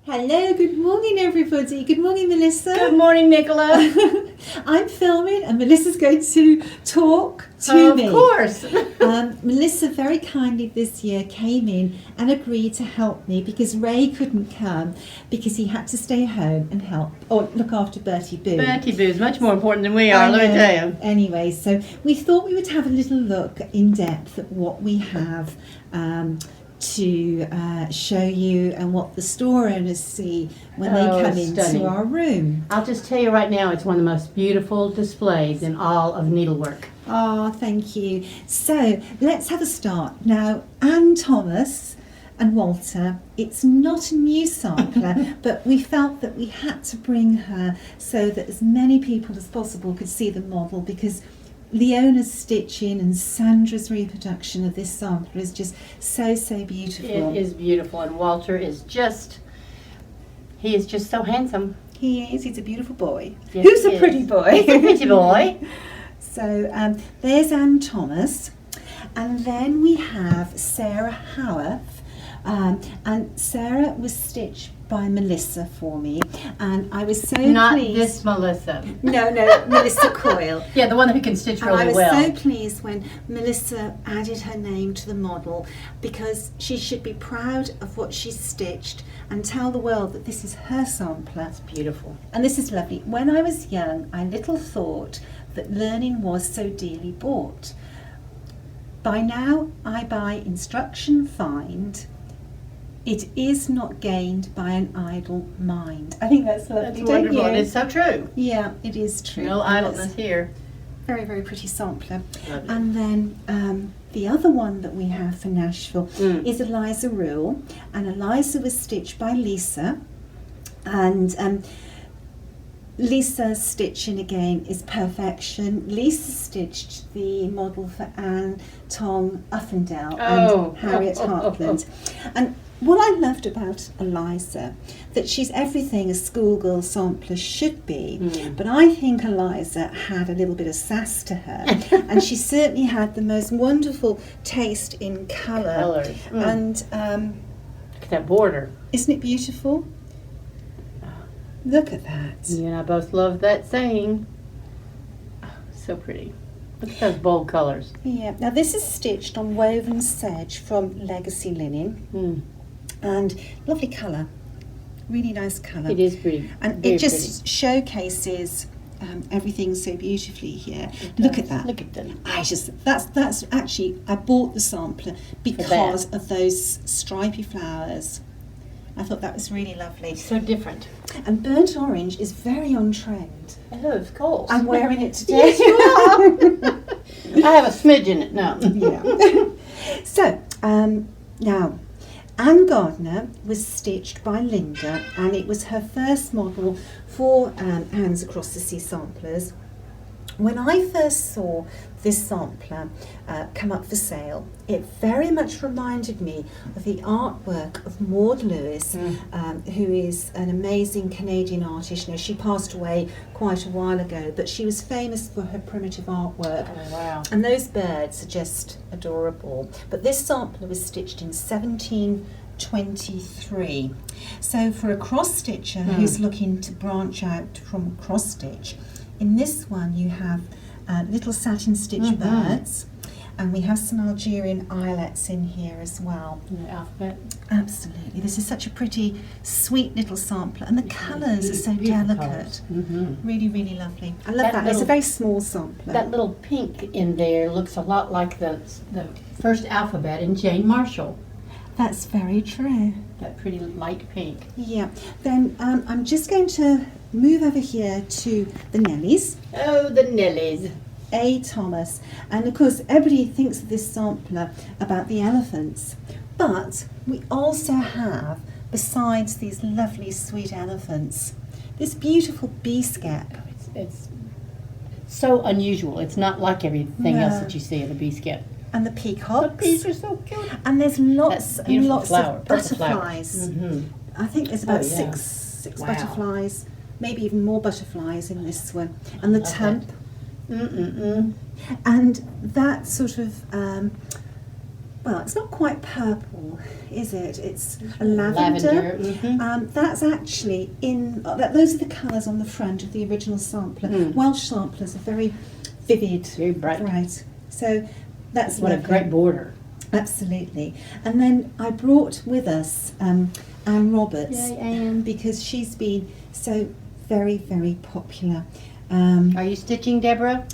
Hello, good morning everybody. Good morning, Melissa. Good morning, Nicola. I'm filming and Melissa's going to talk to me. Of course. Melissa very kindly this year came in and agreed to help me because Ray couldn't come because he had to stay home and help or look after Bertie Boo. Bertie Boo's much more important than we are, let me tell you. Anyway, so we thought we would have a little look in depth at what we have to show you and what the store owners see when they come into our room. I'll just tell you right now, it's one of the most beautiful displays in all of needlework. Oh, thank you. So let's have a start. Now, Anne Thomas and Walter, it's not a new sampler, but we felt that we had to bring her so that as many people as possible could see the model, because Leona's stitching and Sandra's reproduction of this sampler is just so beautiful. It is beautiful, and Walter is just, he is just so handsome. He is, he's a beautiful boy. Yes, Who's a pretty boy? He's a pretty boy. So there's Anne Thomas, and then we have Sarah Howarth, and Sarah was stitched by Melissa for me, and I was so Not pleased. this Melissa. No, Melissa Coyle. Yeah, the one who can stitch And really I was well. so pleased when Melissa added her name to the model, because she should be proud of what she's stitched and tell the world that this is her sampler. That's beautiful. And this is lovely. When I was young, I little thought that learning was so dearly bought. By now, I buy instruction find. It is not gained by an idle mind. I think that's lovely. That's wonderful, don't and you? it's so true. Yeah, it is true. No And idleness here. very pretty sampler. Lovely. And then the other one that we have for Nashville is Eliza Rule, and Eliza was stitched by Lisa, and Lisa's stitching again is perfection. Lisa stitched the model for Anne Tom Uffendale and Harriet Hartland. And what I loved about Eliza, that she's everything a schoolgirl sampler should be, but I think Eliza had a little bit of sass to her, and she certainly had the most wonderful taste in colour. Colours. And Look at that border. isn't it beautiful? Look at that. You and I both love that saying. Oh, so pretty. Look at those bold colors. Yeah. Now this is stitched on woven sedge from Legacy Linen, and lovely colour. Really nice colour. It is pretty. And Very it just showcases everything so beautifully here. Look at that. Look at them. That's actually, I bought the sampler because of those stripy flowers. I thought that was really lovely. So different. And burnt orange is very on trend. Oh, of course. I'm wearing it today. Yes, you are. I have a smidge in it now. Yeah. So, now, Anne Gardner was stitched by Linda, and it was her first model for Anne's Across the Sea samplers. When I first saw this sampler come up for sale, it very much reminded me of the artwork of Maud Lewis, who is an amazing Canadian artist. You know, she passed away quite a while ago, but she was famous for her primitive artwork. Oh, wow. And those birds are just adorable. But this sampler was stitched in 1723. So for a cross-stitcher who's looking to branch out from cross-stitch, in this one you have little satin stitch birds, and we have some Algerian eyelets in here as well. The alphabet. Absolutely. This is such a pretty, sweet little sampler, and the colours are so delicate. Really lovely. I love that. It's a very small sampler. That little pink in there looks a lot like the first alphabet in Jane Marshall. That's very true. That pretty light pink. Yeah. Then I'm just going to move over here to the Nellies. Oh, the Nellies. A. Thomas. And of course, everybody thinks of this sampler about the elephants. But we also have, besides these lovely sweet elephants, this beautiful bee skep. It's so unusual. It's not like everything else that you see in a bee skep. And the peacocks. The bees are so cute. And there's lots That and beautiful lots flower, of purple flower. butterflies. I think there's about yeah. six Wow. butterflies, maybe even more butterflies in this one. And the Love tump. that. And that sort of well, it's not quite purple, is it? It's a lavender. That's actually those are the colours on the front of the original sampler. Welsh samplers are very vivid, very bright. Right. So that's what lovely. a great border. Absolutely. And then I brought with us Anne Roberts. Yay, Anne. Because she's been so very, very popular. Are you stitching, Deborah?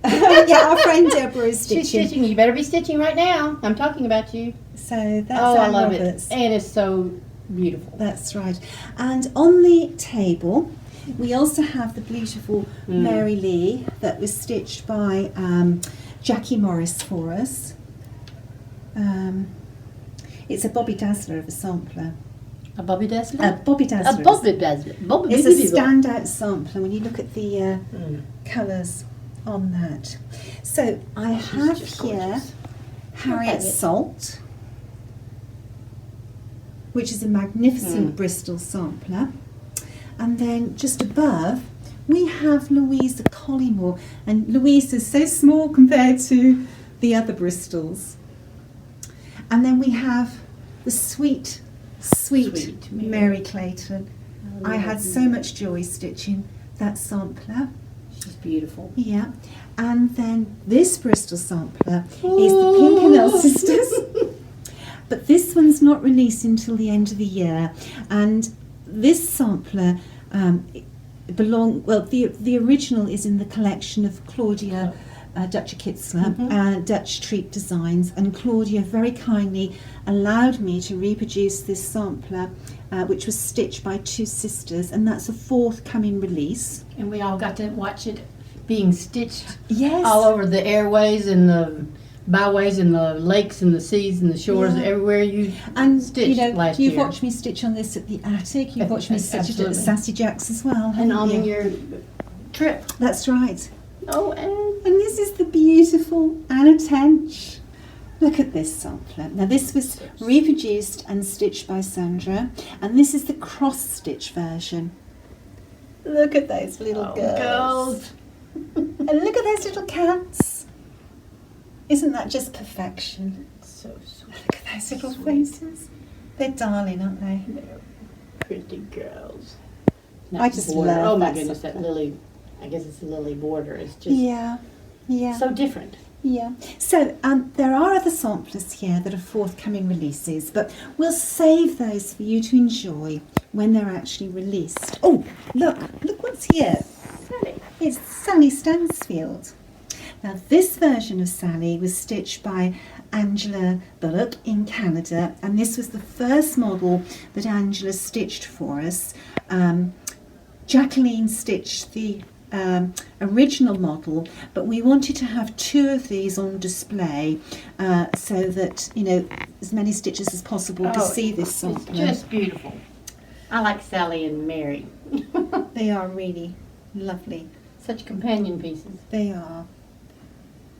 Yeah, our friend Deborah is stitching. She's stitching. You better be stitching right now. I'm talking about you. So that's Anne I love Roberts. Anne is so beautiful. That's right. And on the table, we also have the beautiful Mary Lee that was stitched by Jackie Morris for us. It's a Bobby Dazzler of a sampler. A Bobby Dazzler? A Bobby Dazzler. A Bobby Dazzler. It's a standout sampler when you look at the colours on that. So I have here Harriet Salt, which is a magnificent Bristol sampler. And then just above, we have Louisa Collymore. And Louisa's so small compared to the other Bristols. And then we have the sweet Mary Clayton. I had so much joy stitching that sampler. She's beautiful. Yeah. And then this Bristol sampler is the Pinkenell Sisters. But this one's not released until the end of the year. And this sampler the original is in the collection of Claudia Dutcher Kitzler, Dutch Treat Designs, and Claudia very kindly allowed me to reproduce this sampler, which was stitched by two sisters, and that's a forthcoming release. And we all got to watch it being stitched Yes. all over the airways and the byways and the lakes and the seas and the shores, everywhere you stitched last year. You've watched me stitch on this at the attic, you've watched me stitch it at Sassy Jack's as well, and on you? your trip. That's right. Oh, and this is the beautiful Anna Tench. Look at this sampler. Now this was reproduced and stitched by Sandra, and this is the cross-stitch version. Look at those little girls. And look at those little cats. Isn't that just perfection? so sweet. Look at those little faces. They're darling, aren't they? They're pretty girls. I just border. love Oh my that goodness, sampler. that lily, I guess it's a lily border. It's just Yeah. so different. Yeah. So there are other samplers here that are forthcoming releases, but we'll save those for you to enjoy when they're actually released. Oh, look what's here. Sally. It's Sally Stansfield. Now this version of Sally was stitched by Angela Bullock in Canada, and this was the first model that Angela stitched for us. Jacqueline stitched the original model, but we wanted to have two of these on display so that as many stitches as possible to see this sampler. It's just beautiful. I like Sally and Mary. They are really lovely. Such companion pieces. They are.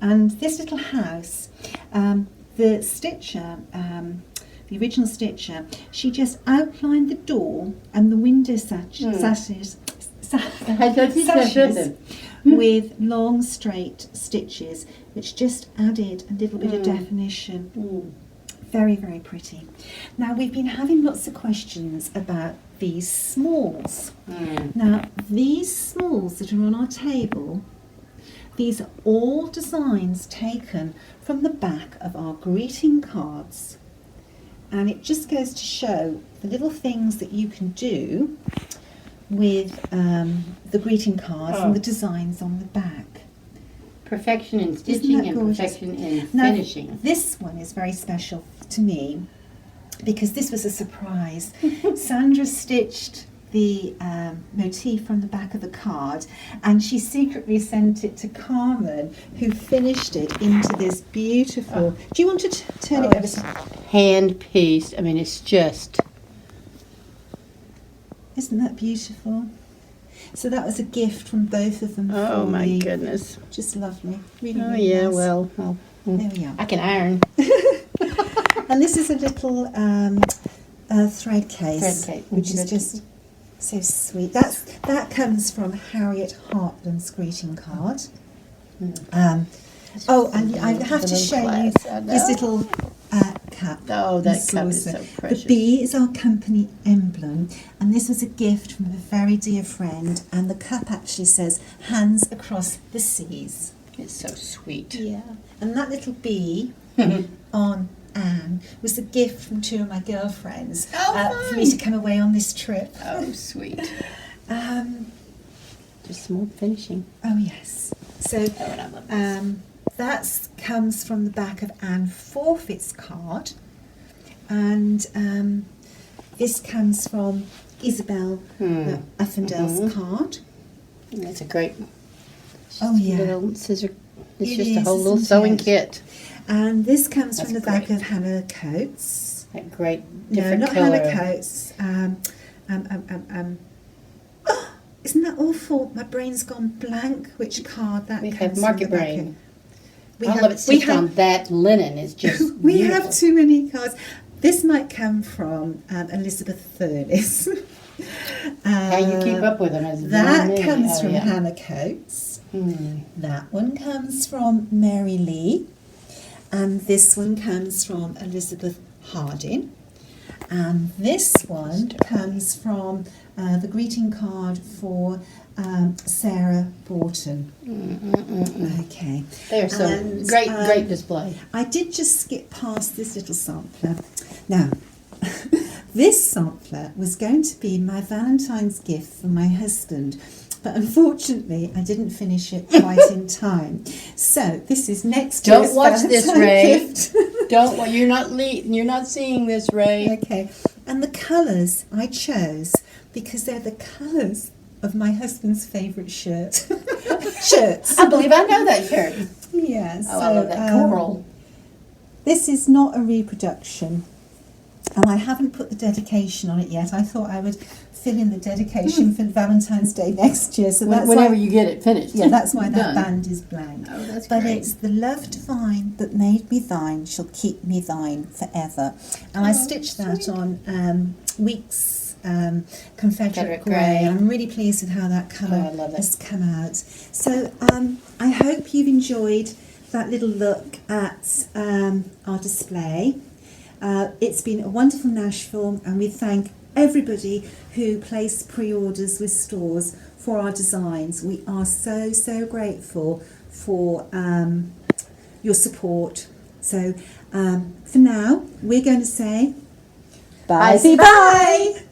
And this little house, the stitcher, the original stitcher, she just outlined the door and the window sashes with long straight stitches, which just added a little bit of definition. Very, very pretty. Now we've been having lots of questions about these smalls. Now these smalls that are on our table, these are all designs taken from the back of our greeting cards, and it just goes to show the little things that you can do with the greeting cards and the designs on the back. Perfection in stitching and perfection in finishing. This one is very special to me because this was a surprise. Sandra stitched the motif from the back of the card, and she secretly sent it to Carmen, who finished it into this beautiful... Do you want to turn it over? Hand-pieced. I mean, it's just... Isn't that beautiful? So that was a gift from both of them Oh for my me. Goodness. Just lovely. Really, Oh really yeah, nice. well, There we are. I can iron. And this is a little thread case, which is just so sweet. That comes from Harriet Hartland's greeting card. And I have to show you this little cup. Oh, that and cup is saucer. so precious. The bee is our company emblem, and this was a gift from a very dear friend, and the cup actually says, "Hands across the seas." It's so sweet. Yeah. And that little bee on Anne was a gift from two of my girlfriends for me to come away on this trip. Oh, sweet. Just more finishing. Oh, yes. So and I love this. that comes from the back of Anne Forfeit's card, and this comes from Isabel Uffendel's card. It's a great little scissor. It's just a whole little sewing kit. And this comes from the back of Hannah Coates. That great different not color. Hannah Coates. Isn't that awful? My brain's gone blank. Which card that We comes have from Market the back Brain. of? I love it stitched on that linen. It's just We beautiful. have too many cards. This might come from Elizabeth Furness. How you keep up with them is That beyond me. comes from yeah. Hannah Coates. That one comes from Mary Lee. And this one comes from Elizabeth Harding. And this one comes from the greeting card for Sarah Borton. Okay. They're so And, great display. I did just skip past this little sampler. Now, this sampler was going to be my Valentine's gift for my husband, but unfortunately I didn't finish it quite in time. So this is next year's Don't watch this, Valentine's Ray. gift. Don't. You're not seeing this, Ray. Okay. And the colours I chose because they're the colours of my husband's favourite shirt. Shirts. I believe I know that shirt. Yeah. Oh, I love that coral. This is not a reproduction, and I haven't put the dedication on it yet. I thought I would fill in the dedication for Valentine's Day next year. So that's Whenever why, you get it finished. yeah, that's why that Done. band is blank. Oh, that's But great. it's the love divine that made me thine shall keep me thine forever, and I stitched that on Weeks Confederate Grey. I'm really pleased with how that colour I love it. has come out. So I hope you've enjoyed that little look at our display. It's been a wonderful Nashville, and we thank everybody who placed pre-orders with stores for our designs. We are so grateful for your support. So for now, we're going to say bye.